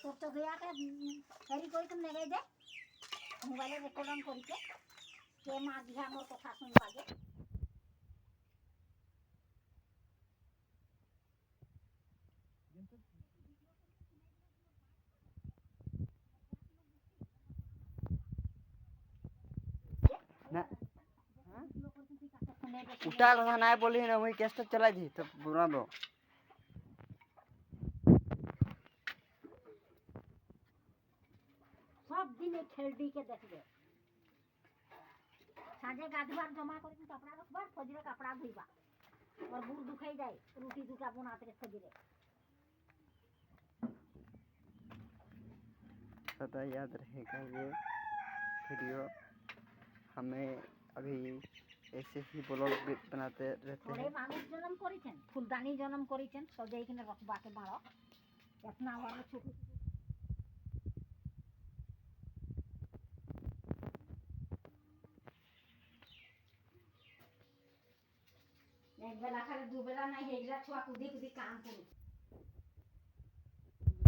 তোর তো হইয়াকে হেরি করি তুমি নেগে দে মোবাইলে রেকর্ড অন করিকে কে মা গিয়া মোর কথা শুনবাগে ना उठा कथा ना बोली ना वही केस तक चला जी तब बुरा दो सब दिन এই খেলডিকে দেখবে সাজে গাধবার জমা করে কপড়া রাখবার ফজরে কপড়া ধুইবা और बुर दुखाई जाए रोटी दुटा बनाते फजरे सदा याद रहेगा ये वीडियो हमें अभी ऐसे ही ब्लॉग बनाते रहते हैं মানুষ জন্ম করেছেন ফুলদানি জন্ম করেছেন সবে এখানে রকবাকে বাড়ো এতনা বড় ছোট एक बेला खाली दू बेला नहीं हेगला छुआ कुदी कुदी काम करू